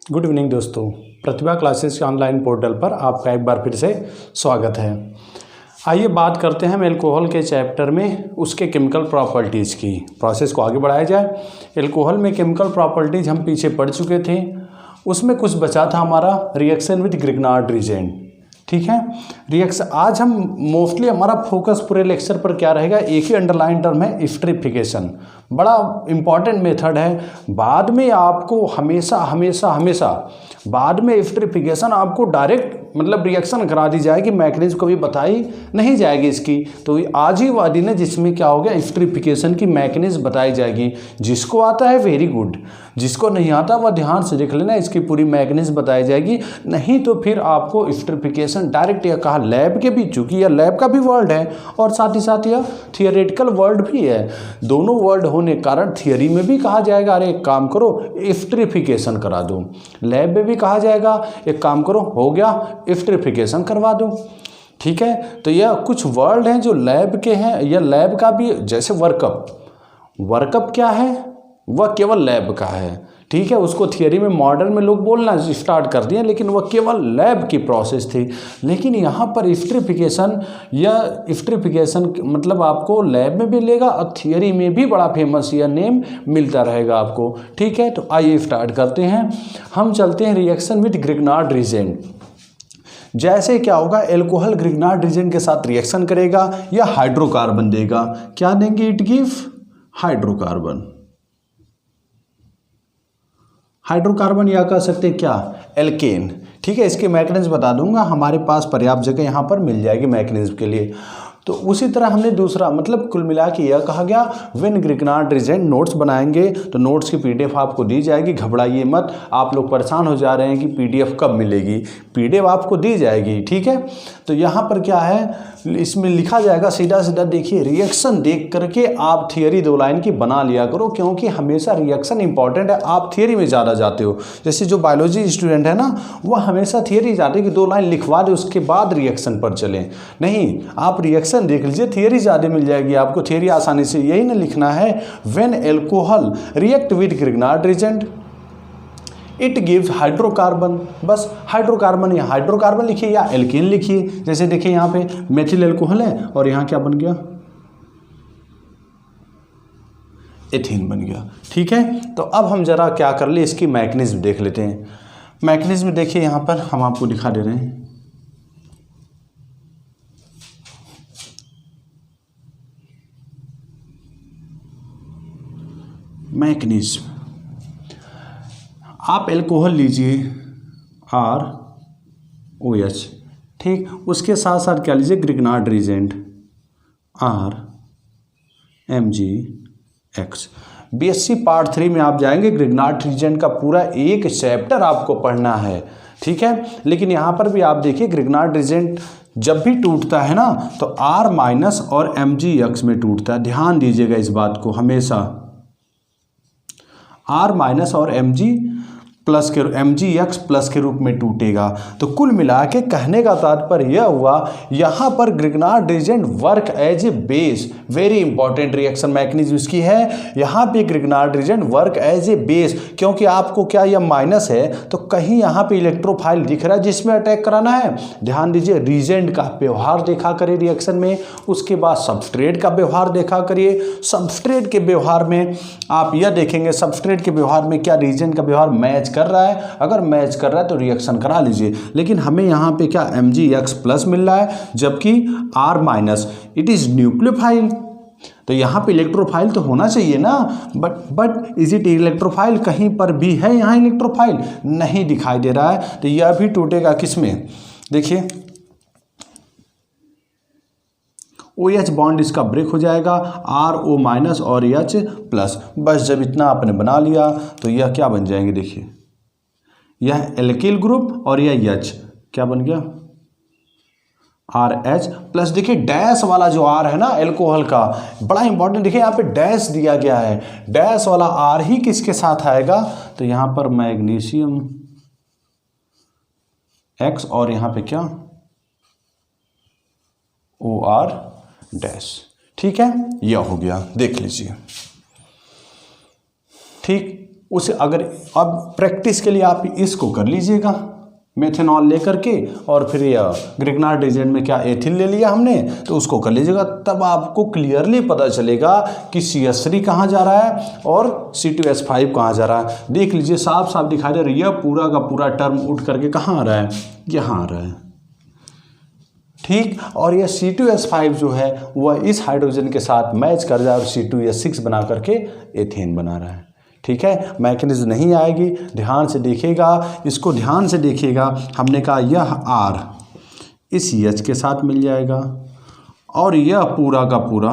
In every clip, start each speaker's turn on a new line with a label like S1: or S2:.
S1: Good evening दोस्तों, प्रतिभा classes के online portal पर आपका एक बार फिर से स्वागत है। आइए बात करते हैं हम एल्कोहल के चैप्टर में उसके केमिकल प्रॉपर्टीज़ की। प्रोसेस को आगे बढ़ाया जाए। एल्कोहल में केमिकल प्रॉपर्टीज़ हम पीछे पढ़ चुके थे, उसमें कुछ बचा था हमारा रिएक्शन विद ग्रिग्नार्ड रीजेंट। ठीक है, रिएक्शन आज हम मोस्टली हमारा फोकस पूरे लेक्चर पर क्या रहेगा, एक ही अंडरलाइन टर्म है एस्टरिफिकेशन। बड़ा इंपॉर्टेंट मेथड है। बाद में आपको हमेशा बाद में एस्टरिफिकेशन आपको डायरेक्ट मतलब रिएक्शन करा दी जाएगी, मैकेनिज्म कभी बताई नहीं जाएगी इसकी। तो आज ही वादी ने जिसमें क्या हो गया, एस्टरिफिकेशन की मैकेनिज्म बताई जाएगी। जिसको आता है वेरी गुड, जिसको नहीं आता वह ध्यान से देख लेना, इसकी पूरी मैकेनिज्म बताई जाएगी। नहीं तो फिर आपको एस्टरिफिकेशन डायरेक्ट या कहा लैब के भी, चूंकि यह लैब का भी वर्ड है और साथ ही साथ यह थियोरेटिकल वर्ड भी है। दोनों वर्ड होने के कारण थियोरी में भी कहा जाएगा अरे एक काम करो एस्टरिफिकेशन करा दो, लैब में भी कहा जाएगा एक काम करो हो गया एस्टरिफिकेशन करवा दो। ठीक है, तो यह कुछ वर्ड हैं जो लैब के हैं। यह लैब का भी, जैसे वर्कअप क्या है, वह केवल लैब का है। ठीक है, उसको थियरी में मॉडर्न में लोग बोलना स्टार्ट कर दिए, लेकिन वह केवल लैब की प्रोसेस थी। लेकिन यहाँ पर एस्टरिफिकेशन मतलब आपको लैब में भी मिलेगा और थियरी में भी बड़ा फेमस यह नेम मिलता रहेगा आपको। ठीक है, तो आइए स्टार्ट करते हैं। हम चलते हैं रिएक्शन विद ग्रिग्नार्ड रीजेंट। जैसे क्या होगा, एल्कोहल ग्रिग्नार्ड रीजेंट के साथ रिएक्शन करेगा या हाइड्रोकार्बन देगा। क्या देंगे, इट गिव हाइड्रोकार्बन या कह सकते हैं क्या, एल्केन। ठीक है, इसके मैकेनिज्म बता दूंगा, हमारे पास पर्याप्त जगह यहाँ पर मिल जाएगी मैकेनिज्म के लिए। तो उसी तरह हमने दूसरा मतलब कुल मिला के यह कहा गया व्हेन ग्रिग्नार्ड रीजेंट, नोट्स बनाएंगे तो नोट्स की पीडीएफ आपको दी जाएगी, घबराइए मत। आप लोग परेशान हो जा रहे हैं कि पीडीएफ कब मिलेगी, पीडीएफ आपको दी जाएगी। ठीक है, तो यहाँ पर क्या है, इसमें लिखा जाएगा सीधा देखिए, रिएक्शन देख करके आप थियरी 2 लाइन की बना लिया करो, क्योंकि हमेशा रिएक्शन इंपॉर्टेंट है। आप थियरी में ज़्यादा जाते हो, जैसे जो बायोलॉजी स्टूडेंट है ना, वह हमेशा थियरी जाते हैं कि 2 लाइन लिखवा दे उसके बाद रिएक्शन पर चलें। नहीं, आप रिएक्शन देख लीजिए, थियरी ज़्यादा मिल जाएगी आपको। थियरी आसानी से यही ना लिखना है, when alcohol react with Grignard reagent it gives hydrocarbon. बस हाइड्रोकार्बन या हाइड्रोकार्बन लिखिए या एल्केन लिखिए। जैसे देखिए यहाँ पे मेथिल एल्कोहल है और यहाँ क्या बन गया, एथीन बन गया। ठीक है, तो अब हम जरा क्या कर ले, इसकी मैकेनिज्म देख लेते हैं। मैकेनिज्म देखिए, यहाँ पर हम आपको दिखा दे रहे हैं। मैकेनिज्म, आप एल्कोहल लीजिए ROH, ठीक, उसके साथ साथ क्या लीजिए, Grignard reagent RMgX। BSc part 3 में आप जाएंगे, ग्रिग्नार्ड रीजेंट का पूरा एक चैप्टर आपको पढ़ना है। ठीक है, लेकिन यहाँ पर भी आप देखिए ग्रिग्नार्ड रीजेंट जब भी टूटता है ना तो R- और Mgx में टूटता है। ध्यान दीजिएगा इस बात को, हमेशा R- और Mgx प्लस के रूप में टूटेगा। तो कुल मिला के कहने का तात्पर्य यह हुआ, यहाँ पर Grignard reagent work as a base. Very important reaction mechanism इसकी है, यहाँ पे Grignard reagent work as a base. क्योंकि आपको क्या, यह माइनस है तो कहीं यहाँ पे इलेक्ट्रोफाइल दिख रहा है जिसमें अटैक कराना है। ध्यान दीजिए, रीजेंट का व्यवहार देखा करिए रिएक्शन में, उसके बाद सबस्ट्रेट का व्यवहार देखा करिए। सबस्ट्रेट के व्यवहार में आप यह देखेंगे, सबस्ट्रेट के व्यवहार में क्या रीजेंट का व्यवहार मैच कर रहा है। अगर मैच कर रहा है तो रिएक्शन करा लीजिए। लेकिन हमें यहाँ पे क्या Mgx प्लस मिल रहा है, जबकि R-, इट इज न्यूक्लियोफाइल। तो यहाँ पे इलेक्ट्रोफाइल तो होना चाहिए ना, बट इज इट इलेक्ट्रोफाइल, कहीं पर भी है यहाँ इलेक्ट्रोफाइल नहीं दिखाई दे रहा है। तो यह भी टूटेगा किसमें, देखिए OH बॉन्ड इसका ब्रेक हो जाएगा, RO- और H प्लस। बस जब इतना आपने बना लिया तो यह क्या बन जाएंगे, देखिए यह एल्किल ग्रुप और यह H क्या बन गया, RH प्लस। देखिए डैश वाला जो R है ना एल्कोहल का, बड़ा इंपॉर्टेंट, देखिए यहाँ पे डैश दिया गया है, डैश वाला R ही किसके साथ आएगा, तो यहाँ पर मैग्नीशियम X और यहाँ पे क्या OR डैश। ठीक है, यह हो गया, देख लीजिए। ठीक, उसे अगर अब प्रैक्टिस के लिए आप इसको कर लीजिएगा मेथेनॉल लेकर के, और फिर यह ग्रिग्नार्ड एजेंट में क्या एथिल ले लिया हमने, तो उसको कर लीजिएगा। तब आपको क्लियरली पता चलेगा कि CH3 कहाँ जा रहा है और C2H5 कहाँ जा रहा है। देख लीजिए साफ साफ दिखाई दे रहा है, यह पूरा का पूरा टर्म उठ करके कहाँ आ रहा है, यहाँ आ रहा है, ठीक। और यह C2H5 जो है वह इस हाइड्रोजन के साथ मैच कर जाए और C2H6 बना करके एथेन बना रहा है, ठीक है। मैकेनिज्म नहीं आएगी, ध्यान से देखिएगा, इसको ध्यान से देखिएगा। हमने कहा यह R इस H के साथ मिल जाएगा और यह पूरा का पूरा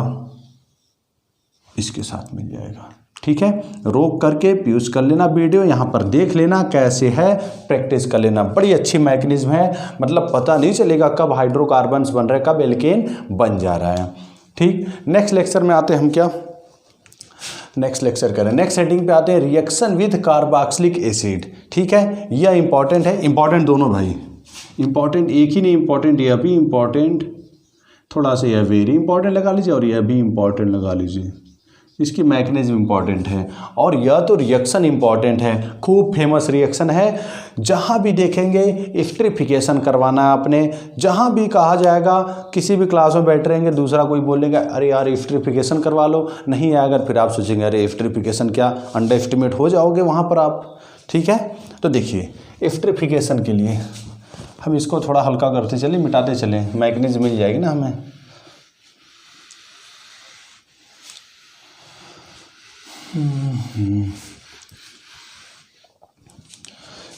S1: इसके साथ मिल जाएगा, ठीक है। रोक करके पॉज कर लेना वीडियो, यहाँ पर देख लेना कैसे है, प्रैक्टिस कर लेना। बड़ी अच्छी मैकेनिज्म है, मतलब पता नहीं चलेगा कब हाइड्रोकार्बन्स बन रहे हैं, कब एल्केन बन जा रहा है, ठीक। नेक्स्ट लेक्चर में आते हैं हम, क्या नेक्स्ट लेक्चर करें, नेक्स्ट हेडिंग पे आते हैं रिएक्शन विद कार्बोक्सिलिक एसिड, ठीक है। यह इंपॉर्टेंट है, इंपॉर्टेंट दोनों भाई, इंपॉर्टेंट एक ही नहीं, इंपॉर्टेंट यह भी इंपॉर्टेंट, थोड़ा सा यह वेरी इंपॉर्टेंट लगा लीजिए और यह भी इंपॉर्टेंट लगा लीजिए। इसकी मैकेनिज्म इंपॉर्टेंट है और यह तो रिएक्शन इंपॉर्टेंट है, खूब फेमस रिएक्शन है। जहाँ भी देखेंगे एस्टरिफिकेशन करवाना है आपने, जहाँ भी कहा जाएगा, किसी भी क्लास में बैठ रहेंगे दूसरा कोई बोलेगा अरे यार एस्टरिफिकेशन करवा लो, नहीं आएगा, फिर आप सोचेंगे अरे एस्टरिफिकेशन क्या, अंडर एस्टिमेट हो जाओगे वहाँ पर आप, ठीक है। तो देखिए एस्टरिफिकेशन के लिए हम इसको थोड़ा हल्का करते चलें, मिटाते चलें, मैकेनिज्म मिल जाएगी ना हमें।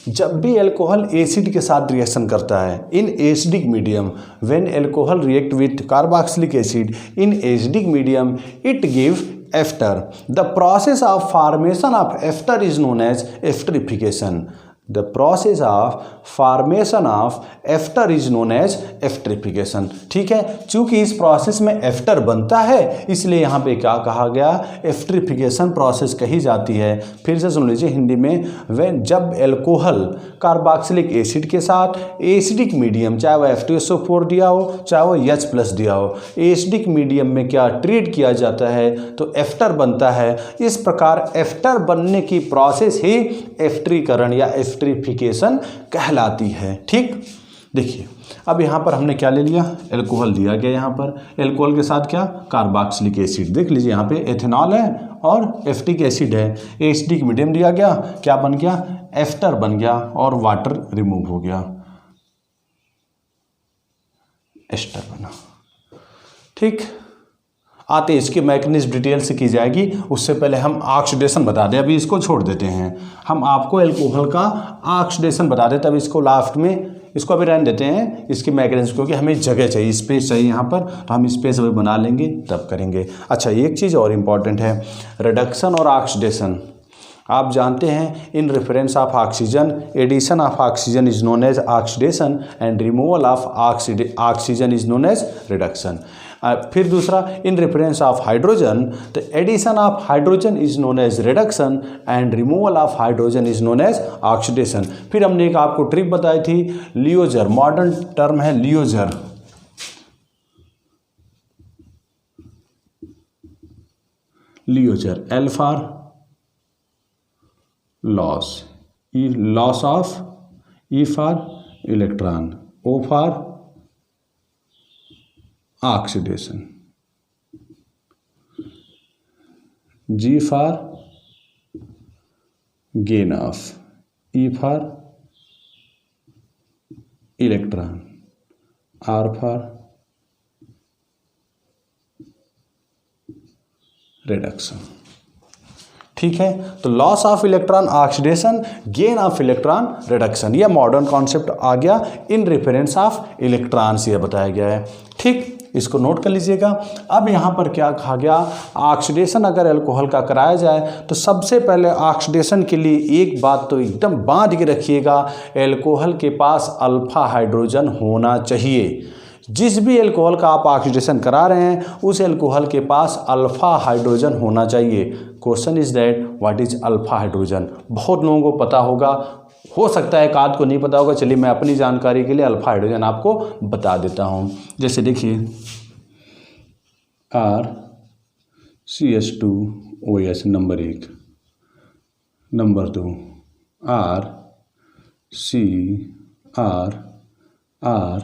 S1: जब भी अल्कोहल एसिड के साथ रिएक्शन करता है in acidic medium, when alcohol react with carboxylic acid in acidic medium it give ester. The process of formation of ester is known as esterification. The process of formation of ester is known as esterification, ठीक है। चूंकि इस process में ester बनता है इसलिए यहाँ पे क्या कहा गया, एस्टरिफिकेशन प्रोसेस कही जाती है। फिर से सुन लीजिए हिंदी में, when जब एल्कोहल कार्बोक्सिलिक एसिड के साथ एसिडिक मीडियम, चाहे वह F2SO4 दिया हो चाहे वो H+ दिया हो, एसिडिक मीडियम में क्या ट्रीट किया जाता है तो एस्टर बनता है। इस प्रकार एस्टर बनने की प्रोसेस ही एस्टरीकरण या एस्टरिफिकेशन कहलाती है, ठीक। देखिए अब यहाँ पर हमने क्या ले लिया, एल्कोहल दिया गया, यहाँ पर एल्कोहल के साथ क्या, कार्बोक्सिलिक एसिड। देख लीजिए यहाँ पे एथेनॉल है और एसिटिक एसिड है, एसिडिक मीडियम दिया गया, क्या बन गया, एस्टर बन गया और वाटर रिमूव हो गया, एस्टर बना, ठीक। आते इसकी मैकेनिज्म डिटेल से की जाएगी, उससे पहले हम ऑक्सीडेशन बता दें, अभी इसको छोड़ देते हैं, हम आपको एल्कोहल का ऑक्सीडेशन बता देते, तब इसको लास्ट में, इसको अभी रहने देते हैं इसकी मैकेनिज्म, क्योंकि हमें जगह चाहिए, स्पेस चाहिए यहाँ पर, तो हम स्पेस अभी बना लेंगे तब करेंगे। अच्छा एक चीज़ और इम्पॉर्टेंट है, रिडक्शन और ऑक्सीडेशन। आप जानते हैं in reference of oxygen addition of oxygen is known as oxidation and removal of oxygen is known as reduction. फिर दूसरा इन रेफरेंस ऑफ हाइड्रोजन, तो addition of hydrogen is known as reduction and removal of hydrogen is known as oxidation. फिर हमने एक आपको trick बताई थी, लियोजर, modern term है लियोजर, लियोजर, L for loss, E loss of, E for electron, O for oxidation, G for gain of, E for electron, R for reduction, ठीक है। तो loss of electron oxidation, gain of electron reduction, यह modern concept आ गया, in reference of electrons यह बताया गया है, ठीक। इसको नोट कर लीजिएगा। अब यहाँ पर क्या कहा गया, ऑक्सीडेशन अगर अल्कोहल का कराया जाए तो सबसे पहले ऑक्सीडेशन के लिए एक बात तो एकदम बांध के रखिएगा, अल्कोहल के पास अल्फा हाइड्रोजन होना चाहिए। जिस भी अल्कोहल का आप ऑक्सीडेशन करा रहे हैं उस अल्कोहल के पास अल्फा हाइड्रोजन होना चाहिए। Question is that what is alpha hydrogen. बहुत लोगों को पता होगा, हो सकता है एक आध को नहीं पता होगा, चलिए मैं अपनी जानकारी के लिए अल्फा हाइड्रोजन आपको बता देता हूँ। जैसे देखिए RCH2OH number 1, number 2 R C R R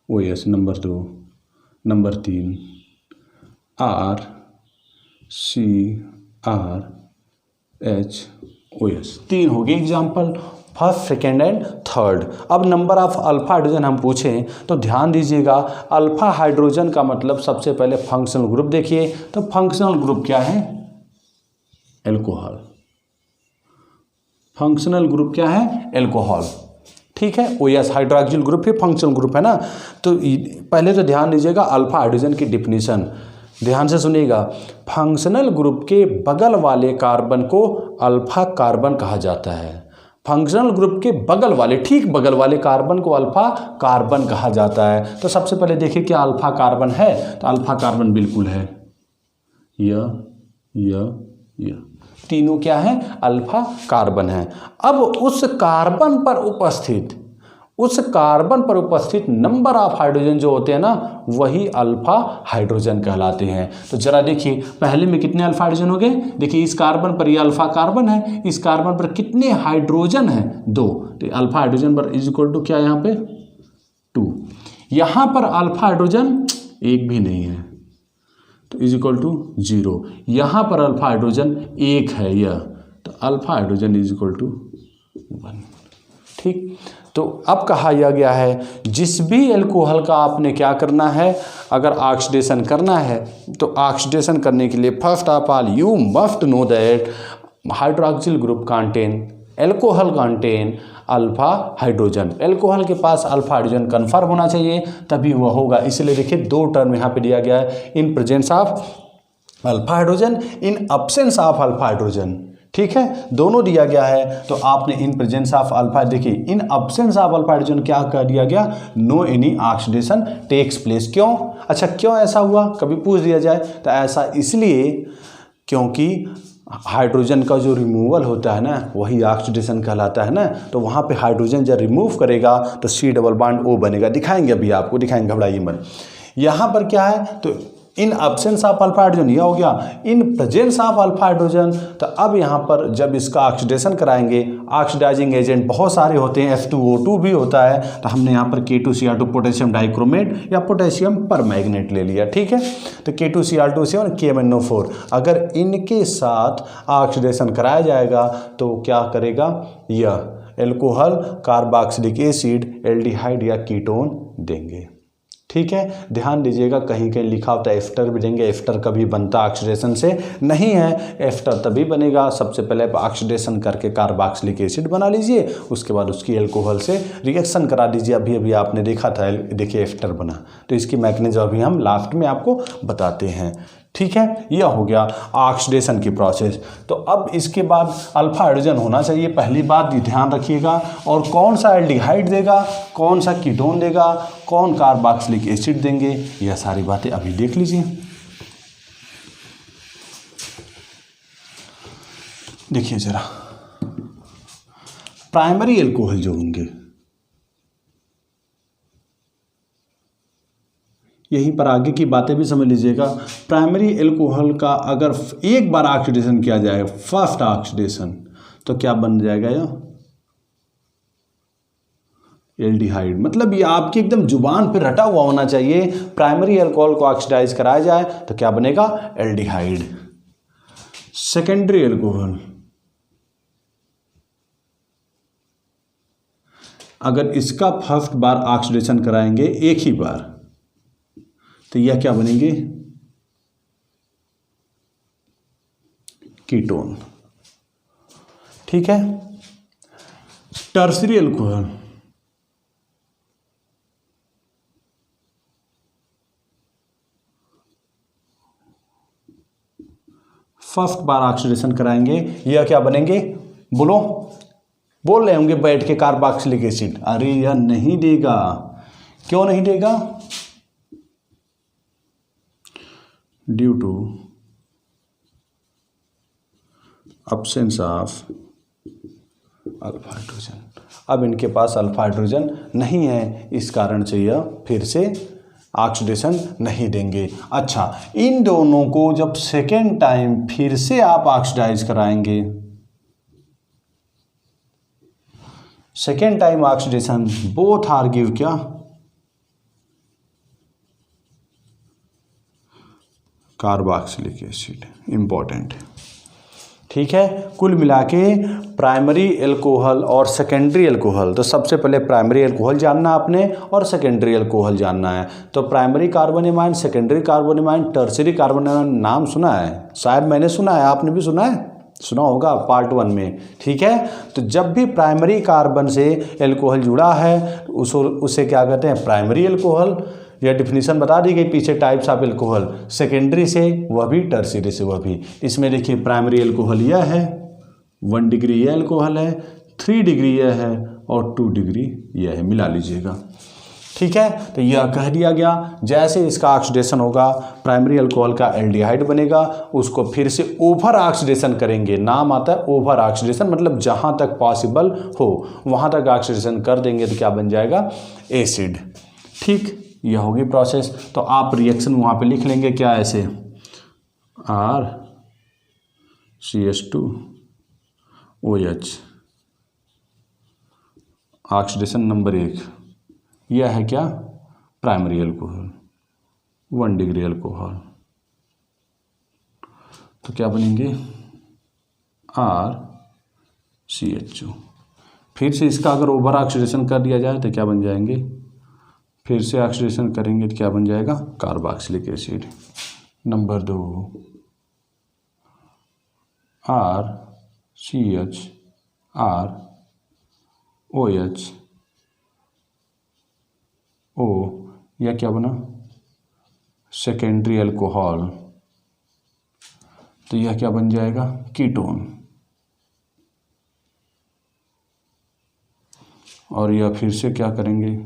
S1: O S, number 2, number 3 R C R H O S. 3 हो गए example, first, second and third. अब नंबर ऑफ अल्फा हाइड्रोजन हम पूछें तो ध्यान दीजिएगा, अल्फा हाइड्रोजन का मतलब सबसे पहले फंक्शनल ग्रुप देखिए, तो फंक्शनल ग्रुप क्या है? एल्कोहल। फंक्शनल ग्रुप क्या है? एल्कोहल। ठीक है, ओ एस हाइड्रोक्सिल ग्रुप ही फंक्शनल ग्रुप है ना। तो पहले तो ध्यान दीजिएगा अल्फा हाइड्रोजन की डिफिनीशन ध्यान से सुनिएगा। फंक्शनल ग्रुप के बगल वाले कार्बन को अल्फा कार्बन कहा जाता है। फंक्शनल ग्रुप के बगल वाले, ठीक बगल वाले कार्बन को अल्फा कार्बन कहा जाता है। तो सबसे पहले देखिए क्या अल्फा कार्बन है, तो अल्फा कार्बन बिल्कुल है, यह तीनों क्या है? अल्फा कार्बन है। अब उस कार्बन पर उपस्थित नंबर ऑफ हाइड्रोजन जो होते हैं ना, वही अल्फा हाइड्रोजन कहलाते हैं। तो जरा देखिए पहले में कितने अल्फा हाइड्रोजन हो गए, देखिए इस कार्बन पर ये अल्फा कार्बन है, इस कार्बन पर कितने हाइड्रोजन हैं? 2। तो अल्फा हाइड्रोजन पर इज इक्वल टू क्या यहाँ पे? 2। यहाँ पर अल्फा हाइड्रोजन एक भी नहीं है, तो इज इक्वल टू 0। यहाँ पर अल्फा हाइड्रोजन 1 है यह, तो alpha hydrogen is equal to 1। ठीक, तो अब कहा यह गया है जिस भी एल्कोहल का आपने क्या करना है, अगर ऑक्सीडेशन करना है तो ऑक्सीडेशन करने के लिए first of all you must know that hydroxyl group contain alcohol contain alpha hydrogen. Alcohol के पास अल्फा हाइड्रोजन कन्फर्म होना चाहिए तभी वह होगा। इसलिए देखिए 2 टर्म यहाँ पे दिया गया है, in presence of alpha hydrogen, in absence of alpha hydrogen. ठीक है, दोनों दिया गया है। तो आपने इन प्रेजेंस ऑफ अल्फा, देखिए in absence of alpha hydrogen क्या कर दिया गया? No any oxidation takes place. क्यों? अच्छा क्यों ऐसा हुआ, कभी पूछ दिया जाए तो ऐसा इसलिए क्योंकि हाइड्रोजन का जो रिमूवल होता है ना, वही ऑक्सीडेशन कहलाता है ना। तो वहाँ पे हाइड्रोजन जब रिमूव करेगा तो C डबल बॉन्ड O बनेगा। दिखाएंगे अभी आपको, दिखाएंगे, घबराइए मत। यहाँ पर क्या है, तो इन अब्सेंस ऑफ अल्फा हाइड्रोजन यह हो गया, in presence of alpha hydrogen. तो अब यहाँ पर जब इसका ऑक्सीडेशन कराएंगे, ऑक्सीडाइजिंग एजेंट बहुत सारे होते हैं, H2O2 भी होता है, तो हमने यहाँ पर K2Cr2 पोटेशियम डाइक्रोमेट या पोटेशियम परमैंगनेट ले लिया। ठीक है, तो K2Cr2 और KMnO4 अगर इनके साथ ऑक्सीडेशन कराया जाएगा तो क्या करेगा, यह एल्कोहल कार्बोक्सिलिक एसिड एल्डिहाइड या कीटोन देंगे। ठीक है, ध्यान दीजिएगा कहीं कहीं लिखा होता है एस्टर भी देंगे। एस्टर कभी बनता ऑक्सीडेशन से नहीं है, एस्टर तभी बनेगा सबसे पहले आप ऑक्सीडेशन करके कार्बोक्सिलिक एसिड बना लीजिए, उसके बाद उसकी एल्कोहल से रिएक्शन करा दीजिए। अभी आपने देखा था, देखिए एस्टर बना। तो इसकी मैकेनिज्म अभी हम लास्ट में आपको बताते हैं। ठीक है, यह हो गया ऑक्सीडेशन की प्रोसेस। तो अब इसके बाद अल्फा हाइड्रोजन होना चाहिए, पहली बात ये ध्यान रखिएगा। और कौन सा एल्डिहाइड देगा, कौन सा कीटोन देगा, कौन कार्बोक्सिलिक एसिड देंगे, यह सारी बातें अभी देख लीजिए। देखिए जरा प्राइमरी एल्कोहल जो होंगे, यहीं पर आगे की बातें भी समझ लीजिएगा। प्राइमरी एल्कोहल का अगर एक बार ऑक्सीडेशन किया जाए, फर्स्ट ऑक्सीडेशन, तो क्या बन जाएगा यह एल्डिहाइड। मतलब ये आपकी एकदम जुबान पे रटा हुआ होना चाहिए। प्राइमरी एल्कोहल को ऑक्सीडाइज कराया जाए तो क्या बनेगा, एल्डिहाइड। सेकेंडरी एल्कोहल अगर इसका फर्स्ट बार ऑक्सीडेशन कराएंगे एक ही बार, तो यह क्या बनेंगे, कीटोन। ठीक है, टर्सरी एल्कोहल फर्स्ट बार ऑक्सीडेशन कराएंगे, यह क्या बनेंगे, बोलो, बोल रहे होंगे बैठ के, कार्बोक्सिलिक एसिड। अरे यह नहीं देगा, क्यों नहीं देगा, due to absence of alpha hydrogen. अब इनके पास अल्फा हाइड्रोजन नहीं है, इस कारण से यह फिर से ऑक्सीडेशन नहीं देंगे। अच्छा, इन दोनों को जब सेकेंड टाइम फिर से आप ऑक्सीडाइज कराएंगे second time oxidation both are give क्या, कार्बोक्सिलिक एसिड, इंपॉर्टेंट। ठीक है, कुल मिला के प्राइमरी एल्कोहल और सेकेंडरी एल्कोहल, तो सबसे पहले प्राइमरी एल्कोहल जानना आपने और सेकेंडरी एल्कोहल जानना है। तो प्राइमरी कार्बोनिमाइन, सेकेंडरी कार्बोनिमाइन, टर्शियरी कार्बोनिमाइन नाम सुना है, शायद मैंने सुना है, आपने भी सुना है, सुना होगा पार्ट 1 में। ठीक है, तो जब भी प्राइमरी कार्बन से एल्कोहल जुड़ा है उसे क्या कहते हैं, प्राइमरी एल्कोहल। यह डिफिनीशन बता दी गई पीछे, टाइप्स ऑफ एल्कोहल, सेकेंडरी से वह भी, टर्शियरी से वह भी। इसमें देखिए प्राइमरी एल्कोहल यह है, 1 डिग्री यह एल्कोहल है, 3 डिग्री यह है और 2 डिग्री यह है, मिला लीजिएगा। ठीक है, तो यह कह दिया गया। जैसे इसका ऑक्सीडेशन होगा, प्राइमरी अल्कोहल का एल्डिहाइड बनेगा, उसको फिर से ओवर ऑक्सीडेशन करेंगे, नाम आता है ओवर ऑक्सीडेशन, मतलब जहाँ तक पॉसिबल हो वहाँ तक ऑक्सीडेशन कर देंगे तो क्या बन जाएगा, एसिड। ठीक, यह होगी प्रोसेस। तो आप रिएक्शन वहाँ पे लिख लेंगे क्या, ऐसे RCH2OH, ऑक्सीडेशन नंबर 1, यह है क्या, प्राइमरी अल्कोहल, 1 डिग्री अल्कोहल। तो क्या बनेंगे, RCH2। फिर से इसका अगर ओवर ऑक्सीडेशन कर दिया जाए तो क्या बन जाएंगे, फिर से ऑक्सीडेशन करेंगे तो क्या बन जाएगा, carboxylic acid. Number 2 RCHROH O, या क्या बना, सेकेंडरी अल्कोहल, तो यह क्या बन जाएगा, कीटोन। और यह फिर से क्या करेंगे,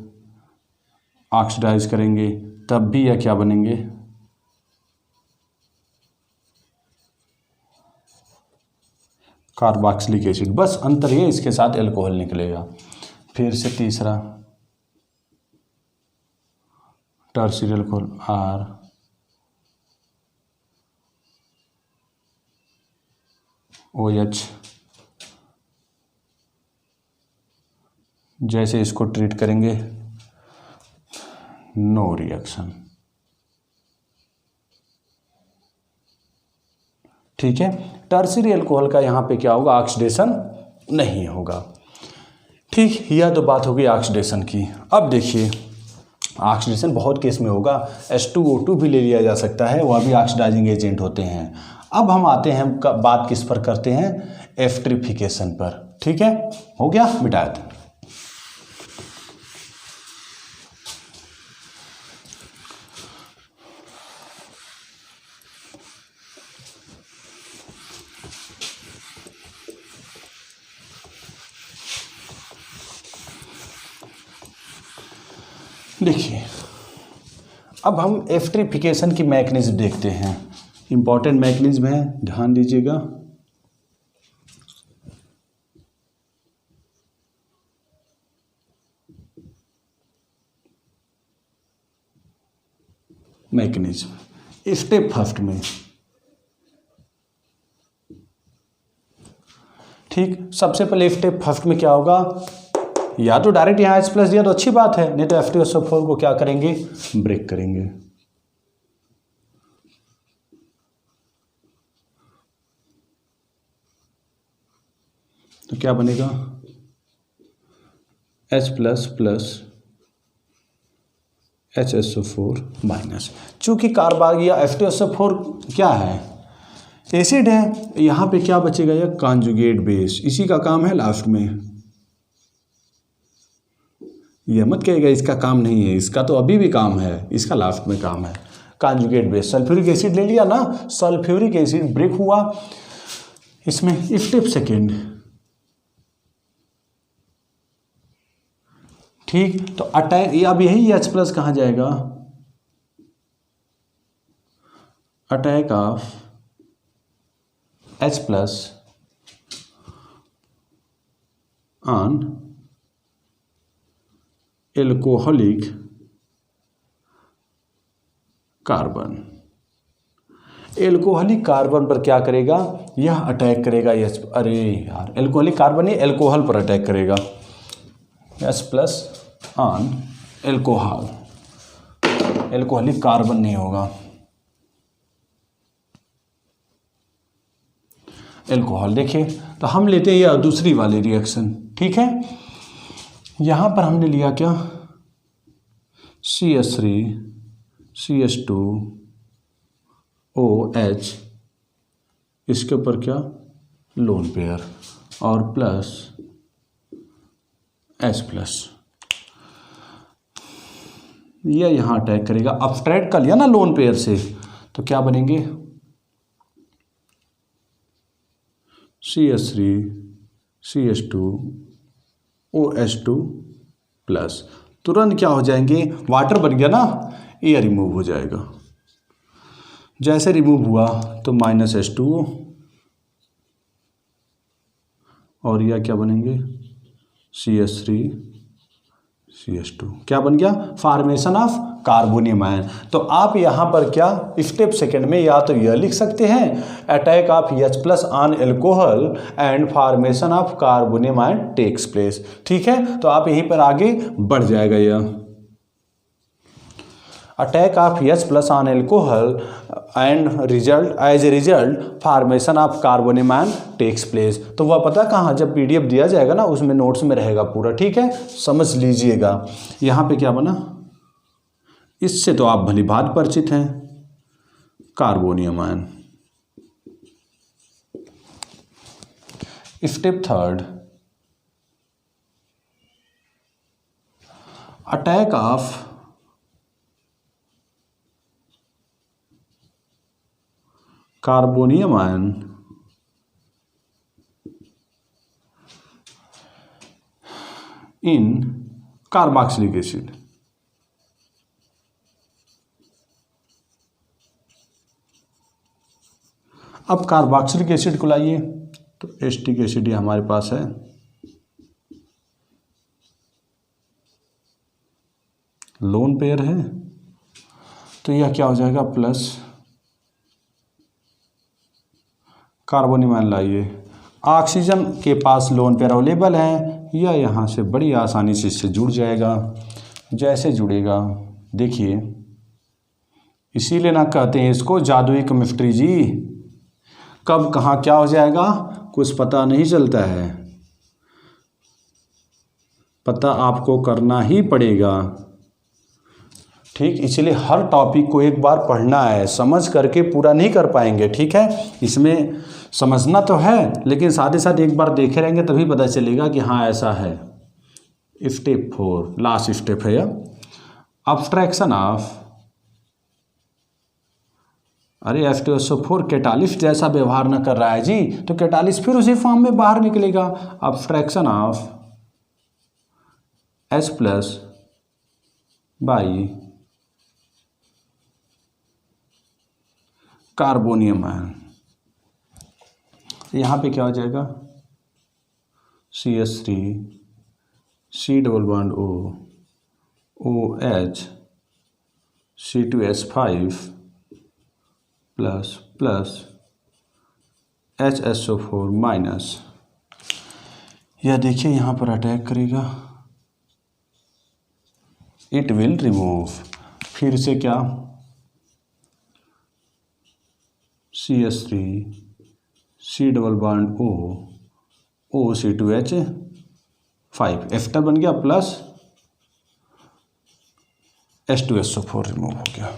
S1: ऑक्सीडाइज करेंगे, तब भी यह क्या बनेंगे, कार्बोक्सिलिक एसिड। बस अंतर ये इसके साथ एल्कोहल निकलेगा। फिर से तीसरा टर्शियरी अल्कोहल, ROH, जैसे इसको ट्रीट करेंगे, नो रिएक्शन। ठीक है, टर्शियरी अल्कोहल का यहाँ पे क्या होगा, ऑक्सीडेशन नहीं होगा। ठीक, यह तो बात होगी ऑक्सीडेशन की। अब देखिए ऑक्सीडेशन बहुत केस में होगा, H2O2 भी ले लिया जा सकता है, वह भी ऑक्सीडाइजिंग एजेंट होते हैं। अब हम आते हैं, बात किस पर करते हैं, एस्टरिफिकेशन पर। ठीक है, हो गया, मिटा दें। देखिए अब हम एस्टरिफिकेशन की मैकेनिज्म देखते हैं, इंपॉर्टेंट मैकेनिज्म है, ध्यान दीजिएगा। मैकेनिज्म स्टेप फर्स्ट में, ठीक, सबसे पहले स्टेप फर्स्ट में क्या होगा, या तो डायरेक्ट यहाँ H+ दिया तो अच्छी बात है, नहीं तो F2SO4 को क्या करेंगे, ब्रेक करेंगे। तो क्या बनेगा, H++ HSO4-। चूंकि कार्बन या F2SO4 क्या है, एसिड है, यहाँ पे क्या बचेगा, यह कॉन्जुगेट बेस, इसी का काम है लास्ट में। यह मत कहेगा इसका काम नहीं है, इसका तो अभी भी काम है, इसका लास्ट में काम है। कॉन्जुगेट बेस, सल्फ्यूरिक एसिड ले लिया ना, सल्फ्यूरिक एसिड ब्रेक हुआ इसमें, स्टेप सेकेंड। ठीक, तो अटैक, अब यही H+ कहाँ जाएगा, attack of H+ on alcoholic carbon. Alcoholic carbon पर क्या करेगा, यह अटैक करेगा, अरे यार, एल्कोहलिक कार्बन ही एल्कोहल पर अटैक करेगा। H plus on alcohol, alcoholic carbon नहीं होगा, एल्कोहल। देखिए तो हम लेते हैं यह दूसरी वाली रिएक्शन, ठीक है। यहाँ पर हमने लिया क्या, CH3 CH2 OH, इसके ऊपर क्या, लोन पेयर और प्लस H प्लस, यह यहाँ अटैक करेगा। अब्स्ट्रैक्ट कर लिया ना लोन पेयर से, तो क्या बनेंगे, CH3 CH2 OH2 प्लस, तुरंत क्या हो जाएंगे, वाटर बन गया ना, ये रिमूव हो जाएगा। जैसे रिमूव हुआ तो -H2O, और यह क्या बनेंगे, CH3 CH2, क्या बन गया, फॉर्मेशन ऑफ कार्बोनियम आयन। तो आप यहाँ पर क्या स्टेप सेकंड में या तो यह लिख सकते हैं, attack of H plus on alcohol and formation of carbonium ion takes place, ठीक है। तो आप यहीं पर आगे बढ़ जाएगा, यह attack of H plus on alcohol and result as a result formation of carbonium ion takes place. तो वह पता कहाँ, जब PDF दिया जाएगा ना उसमें नोट्स में रहेगा पूरा, ठीक है, समझ लीजिएगा। यहाँ पे क्या बना, इससे तो आप भली भांति परिचित हैं, carbonium ion. Step third, attack of carbonium ion in carboxylic acid. अब कार्बोक्सिलिक एसिड को लाइए, तो एसिटिक एसिड ये हमारे पास है, लोन पेयर है, तो यह क्या हो जाएगा, प्लस कार्बोनियम आयन लाइए। ऑक्सीजन के पास लोन पेयर अवेलेबल है, यह यहाँ से बड़ी आसानी से इससे जुड़ जाएगा। जैसे जुड़ेगा देखिए, इसीलिए ना कहते हैं इसको जादुई केमिस्ट्री जी, कब कहाँ क्या हो जाएगा कुछ पता नहीं चलता है, पता आपको करना ही पड़ेगा, ठीक। इसलिए हर टॉपिक को एक बार पढ़ना है, समझ करके पूरा नहीं कर पाएंगे, ठीक है। इसमें समझना तो है, लेकिन साथ ही साथ एक बार देखे रहेंगे तभी पता चलेगा कि हाँ ऐसा है। स्टेप 4 लास्ट स्टेप है यह, अब्स्ट्रैक्शन ऑफ, अरे H2SO4 कैटालिस्ट जैसा व्यवहार न कर रहा है जी, तो कैटालिस्ट फिर उसी फॉर्म में बाहर निकलेगा। Abstraction of H plus by carbonium ion, यहाँ पे क्या हो जाएगा, CH3 C double bond O OH C2H5 plus plus HSO4 minus, यह देखिए यहाँ पर अटैक करेगा, इट विल रिमूव, फिर से क्या, CH3 C double bond O C2H5 ester बन गया, प्लस H2SO4 रिमूव हो गया,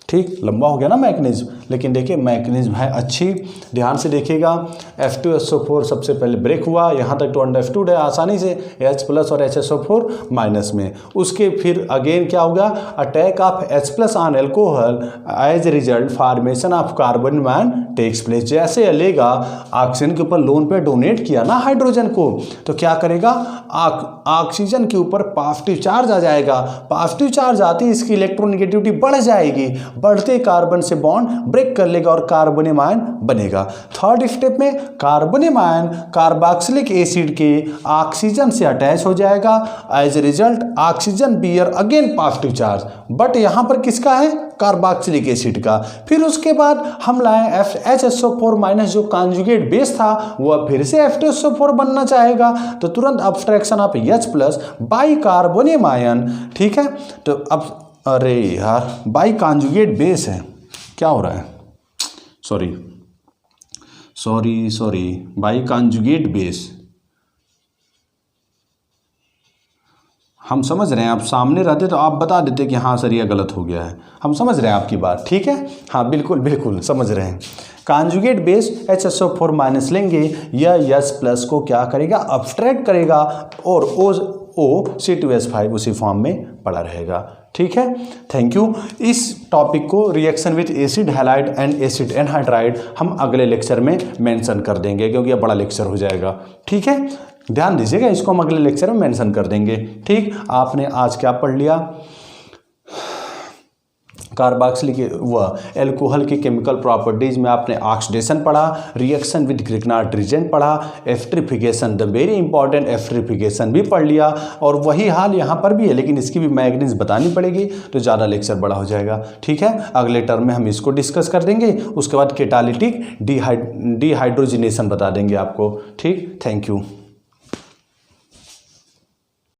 S1: ठीक। लंबा हो गया ना मैकेनिज्म, लेकिन देखिए मैकेनिज्म है अच्छी, ध्यान से देखिएगा। F2SO4 सबसे पहले ब्रेक हुआ, यहाँ तक तो अंडरस्टूड है आसानी से, H प्लस और HSO4 माइनस में। उसके फिर अगेन क्या होगा, attack of H plus on alcohol as a result formation of carbon ion takes place. जैसे लेगा ऑक्सीजन के ऊपर लोन पे डोनेट किया ना हाइड्रोजन को, तो क्या करेगा, ऑक्सीजन के ऊपर पॉजिटिव चार्ज आ जाएगा, पॉजिटिव चार्ज आती है इसकी इलेक्ट्रोनेगेटिविटी बढ़ जाएगी,
S2: बढ़ते कार्बन से बॉन्ड ब्रेक कर लेगा और कार्बोनियम आयन बनेगा। थर्ड स्टेप में कार्बोनियम आयन कार्बोक्सिलिक एसिड के ऑक्सीजन से अटैच हो जाएगा। As a result oxygen bear again positive charge, but यहां पर किसका है? कार्बोक्सिलिक एसिड का। फिर उसके बाद हम लाए HSO4 माइनस, जो कॉन्जुगेट बेस था वह फिर से F2SO4 बनना चाहेगा, तो तुरंत abstraction of H plus by carbonium ion. ठीक है, तो अब अरे यार बाई कॉन्जुगेट बेस है, क्या हो रहा है? सॉरी बाई कॉन्जुगेट बेस, हम समझ रहे हैं। आप सामने रहते तो आप बता देते कि हाँ सर ये गलत हो गया है, हम समझ रहे हैं आपकी बात। ठीक है, हाँ बिल्कुल समझ रहे हैं। कॉन्जुगेट बेस HSO4 माइनस लेंगे, यह H प्लस को क्या करेगा? अब्स्ट्रैक्ट करेगा और O(C2H5) उसी फॉर्म में पड़ा रहेगा। ठीक है, थैंक यू। इस टॉपिक को reaction with acid halide and acid anhydride हम अगले लेक्चर में मेंशन कर देंगे, क्योंकि यह बड़ा लेक्चर हो जाएगा। ठीक है, ध्यान दीजिएगा, इसको हम अगले लेक्चर में मेंशन कर देंगे। ठीक, आपने आज क्या पढ़ लिया? कार्बोक्सिलिक व एल्कोहल की केमिकल प्रॉपर्टीज में आपने ऑक्सीडेशन पढ़ा, रिएक्शन विद ग्रिग्नार्ड रिएजेंट पढ़ा, esterification, the very important esterification भी पढ़ लिया, और वही हाल यहाँ पर भी है, लेकिन इसकी भी मैग्नीज बतानी पड़ेगी, तो ज़्यादा लेक्चर बड़ा हो जाएगा। ठीक है, अगले टर्म में हम इसको डिस्कस कर देंगे, उसके बाद कैटालिटिक डिहाइड्रोजिनेशन बता देंगे आपको। ठीक, थैंक यू।